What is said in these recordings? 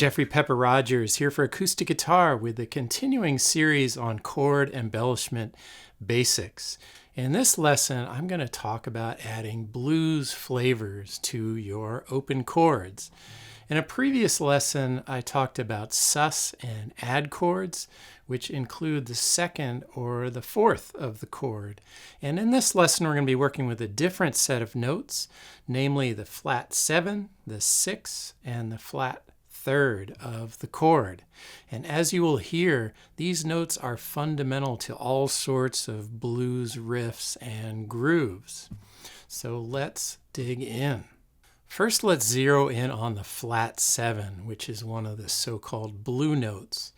Jeffrey Pepper Rodgers here for acoustic guitar with a continuing series on chord embellishment basics. In this lesson, I'm going to talk about adding blues flavors to your open chords. In a previous lesson, I talked about sus and add chords, which include the second or the fourth of the chord. And in this lesson, we're going to be working with a different set of notes, namely the flat 7, the 6, and the flat third of the chord. And as you will hear, these notes are fundamental to all sorts of blues riffs and grooves. So let's dig in. First, let's zero in on the flat 7, which is one of the so-called blue notes.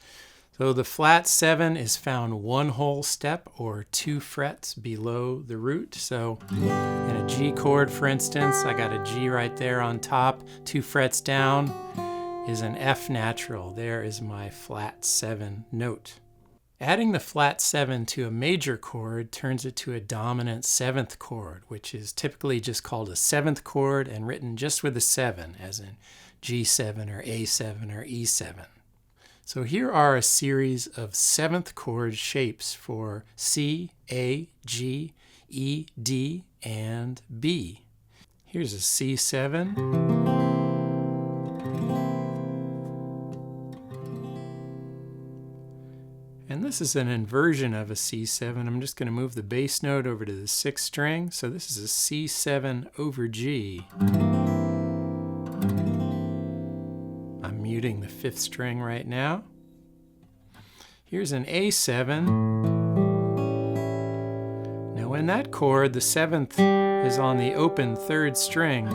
So the flat 7 is found one whole step or 2 frets below the root. So in a G chord, for instance, I got a G right there on top, 2 frets down is an F natural. There is my flat 7 note. Adding the flat 7 to a major chord turns it to a dominant 7th chord, which is typically just called a 7th chord and written just with a 7, as in G7 or A7 or E7. So here are a series of 7th chord shapes for C, A, G, E, D, and B. Here's a C7. And this is an inversion of a C7. I'm just going to move the bass note over to the 6th string. So this is a C7 over G. I'm muting the 5th string right now. Here's an A7. Now in that chord, the 7th is on the open 3rd string.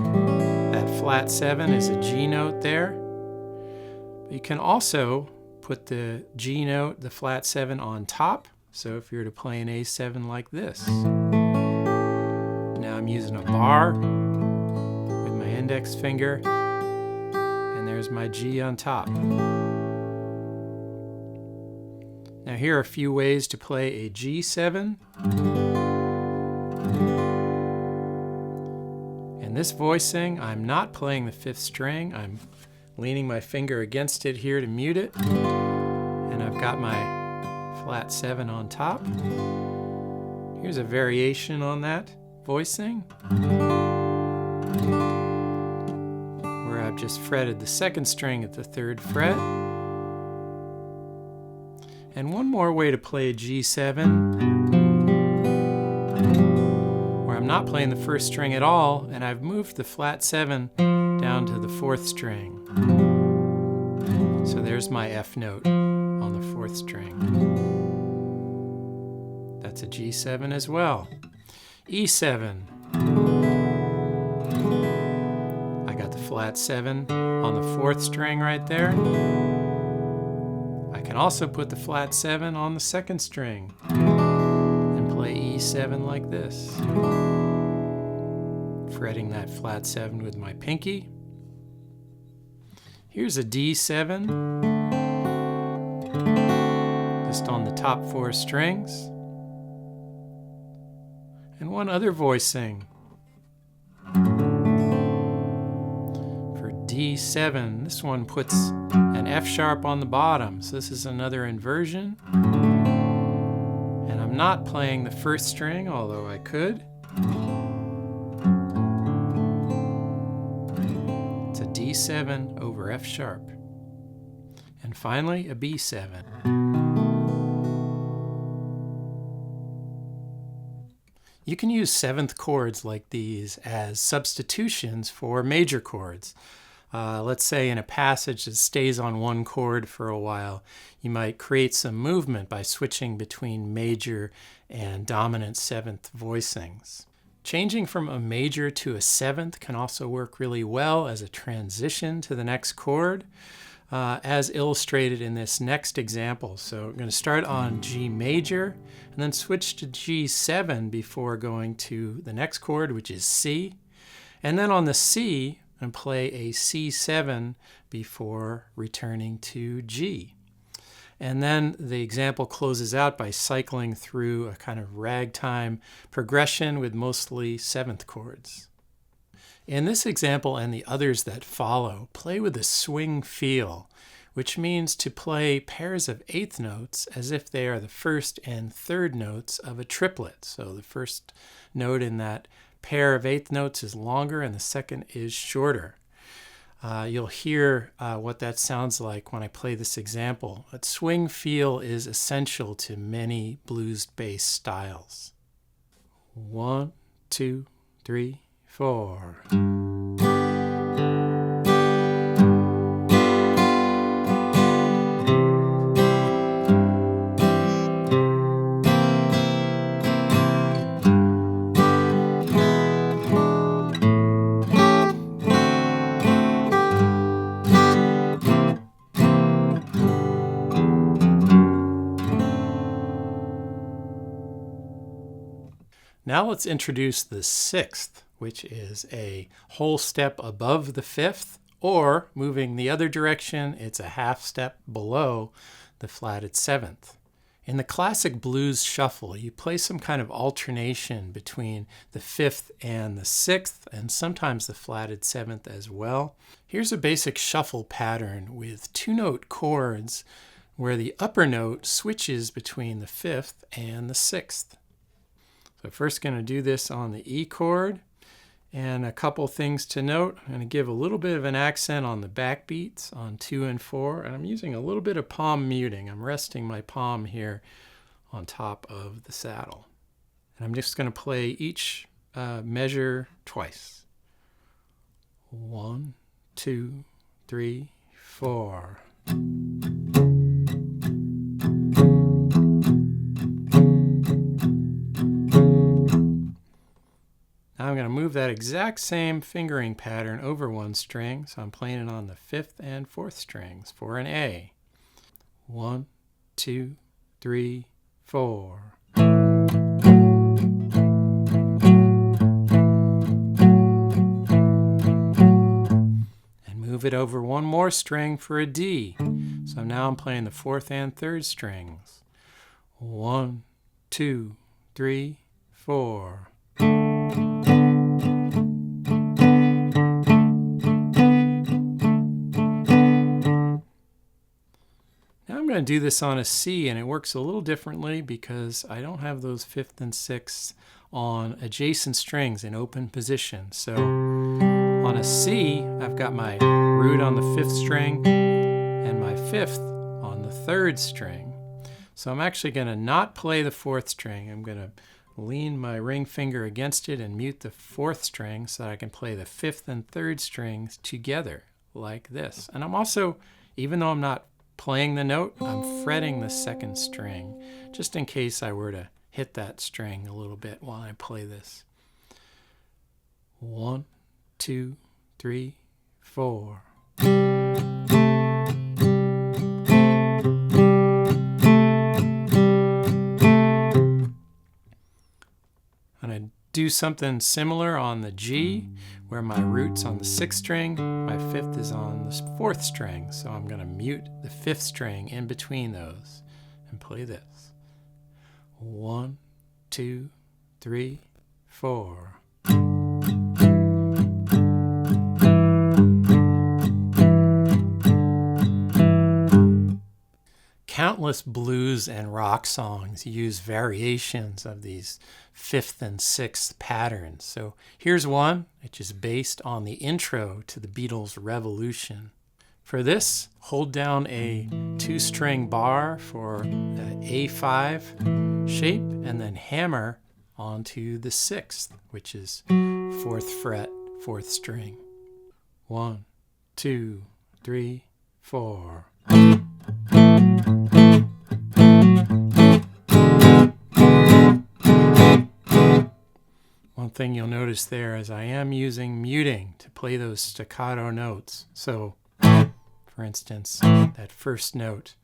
That flat 7 is a G note there. But you can also put the G note, the flat 7, on top. So if you were to play an A7 like this. Now I'm using a bar with my index finger, and there's my G on top. Now here are a few ways to play a G7. In this voicing, I'm not playing the 5th string. I'm leaning my finger against it here to mute it. And I've got my flat 7 on top. Here's a variation on that voicing, where I've just fretted the 2nd string at the 3rd fret. And one more way to play a G7, where I'm not playing the 1st string at all, and I've moved the flat 7 down to the 4th string. So there's my F note on the 4th string. That's a G7 as well. E7. I got the flat 7 on the 4th string right there. I can also put the flat 7 on the 2nd string and play E7 like this, fretting that flat 7 with my pinky. Here's a D7, just on the top 4 strings. And one other voicing for D7. This one puts an F sharp on the bottom, so this is another inversion. And I'm not playing the 1st string, although I could. It's a D7 over F sharp. And finally, a B7. You can use 7th chords like these as substitutions for major chords. Let's say in a passage that stays on one chord for a while, you might create some movement by switching between major and dominant 7th voicings. Changing from a major to a 7th can also work really well as a transition to the next chord, as illustrated in this next example. So we're going to start on G major and then switch to G7 before going to the next chord, which is C. And then on the C, and play a C7 before returning to G. And then the example closes out by cycling through a kind of ragtime progression with mostly 7th chords. In this example and the others that follow, play with a swing feel, which means to play pairs of eighth notes as if they are the first and third notes of a triplet. So the first note in that pair of eighth notes is longer and the second is shorter. You'll hear what that sounds like when I play this example. A swing feel is essential to many blues-based styles. 1, 2, 3, 4. Now let's introduce the sixth, which is a whole step above the fifth, or moving the other direction, it's a half step below the flatted seventh. In the classic blues shuffle, you play some kind of alternation between the fifth and the sixth, and sometimes the flatted seventh as well. Here's a basic shuffle pattern with two-note chords where the upper note switches between the fifth and the sixth. So first going to do this on the E chord, and a couple things to note. I'm going to give a little bit of an accent on the backbeats on 2 and 4, and I'm using a little bit of palm muting. I'm resting my palm here on top of the saddle. And I'm just going to play each measure twice. 1, 2, 3, 4. Now I'm going to move that exact same fingering pattern over one string, so I'm playing it on the fifth and fourth strings for an A. 1, 2, 3, 4. And move it over one more string for a D. So now I'm playing the fourth and third strings. 1, 2, 3, 4. I'm going to do this on a C, and it works a little differently because I don't have those fifth and sixth on adjacent strings in open position. So on a C, I've got my root on the fifth string and my fifth on the third string. So I'm actually going to not play the fourth string. I'm going to lean my ring finger against it and mute the fourth string so that I can play the fifth and third strings together like this. And I'm also, even though I'm not playing the note, I'm fretting the second string, just in case I were to hit that string a little bit while I play this. 1, 2, 3, 4. And I do something similar on the G, where my root's on the sixth string, my fifth is on the fourth string. So I'm going to mute the fifth string in between those and play this. 1, 2, 3, 4. Countless blues and rock songs use variations of these fifth and sixth patterns. So here's one which is based on the intro to the Beatles' Revolution. For this, hold down a 2-string bar for the A5 shape and then hammer onto the sixth, which is 4th fret, 4th string. 1, 2, 3, 4. One thing you'll notice there is I am using muting to play those staccato notes. So, for instance, that first note,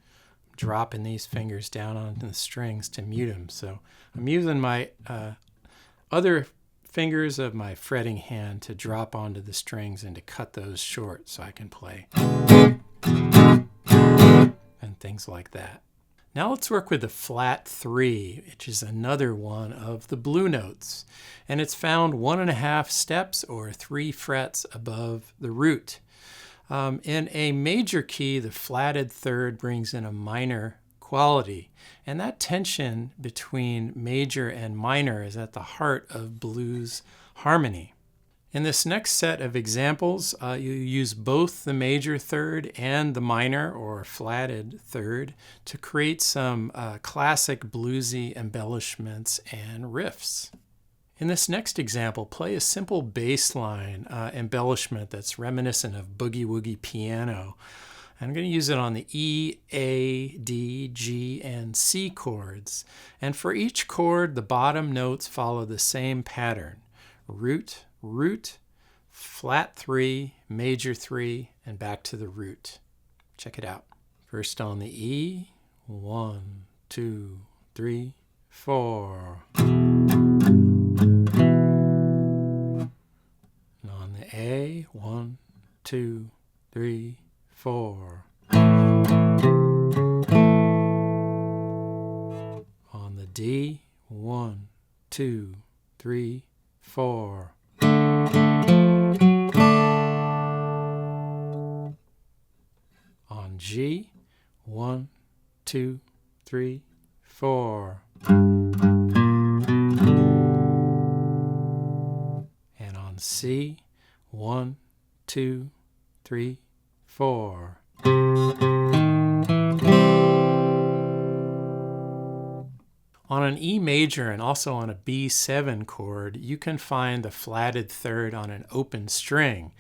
I'm dropping these fingers down onto the strings to mute them. So I'm using my other fingers of my fretting hand to drop onto the strings and to cut those short so I can play and things like that. Now let's work with the flat 3, which is another one of the blue notes. And it's found 1.5 steps or 3 frets above the root. In a major key, the flatted third brings in a minor quality. And that tension between major and minor is at the heart of blues harmony. In this next set of examples, you use both the major third and the minor or flatted third to create some classic bluesy embellishments and riffs. In this next example, play a simple bass line embellishment that's reminiscent of boogie-woogie piano. I'm going to use it on the E, A, D, G, and C chords. And for each chord, the bottom notes follow the same pattern. Root, root, flat 3, major 3, and back to the root. Check it out. First on the E, 1, 2, 3, 4. And on the A, 1, 2, 3, 4. On the D, 1, 2, 3, 4. On G, 1, 2, 3, 4. And on C, 1, 2, 3, 4. On an E major and also on a B7 chord, you can find the flatted third on an open string,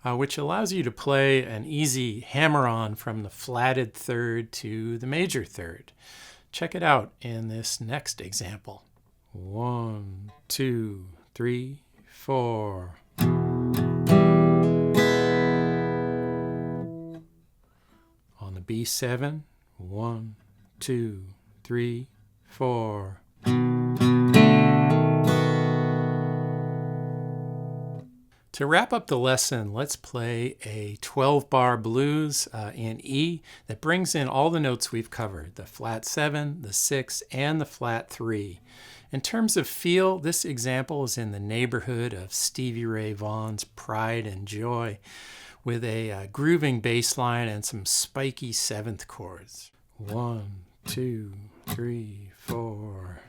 which allows you to play an easy hammer-on from the flatted third to the major third. Check it out in this next example. 1, 2, 3, 4. On the B7, 1, 2, 3, 4. To wrap up the lesson, let's play a 12-bar blues in E that brings in all the notes we've covered, the flat 7, the 6, and the flat 3. In terms of feel, this example is in the neighborhood of Stevie Ray Vaughan's Pride and Joy, with a grooving bass line and some spiky 7th chords. 1, 2, 3, 4.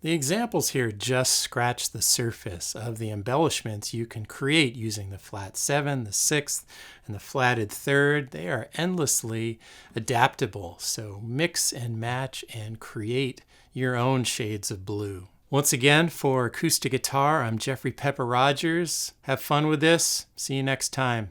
The examples here just scratch the surface of the embellishments you can create using the flat 7, the 6th, and the flatted third. They are endlessly adaptable, so mix and match and create your own shades of blue. Once again, for acoustic guitar, I'm Jeffrey Pepper Rodgers. Have fun with this. See you next time.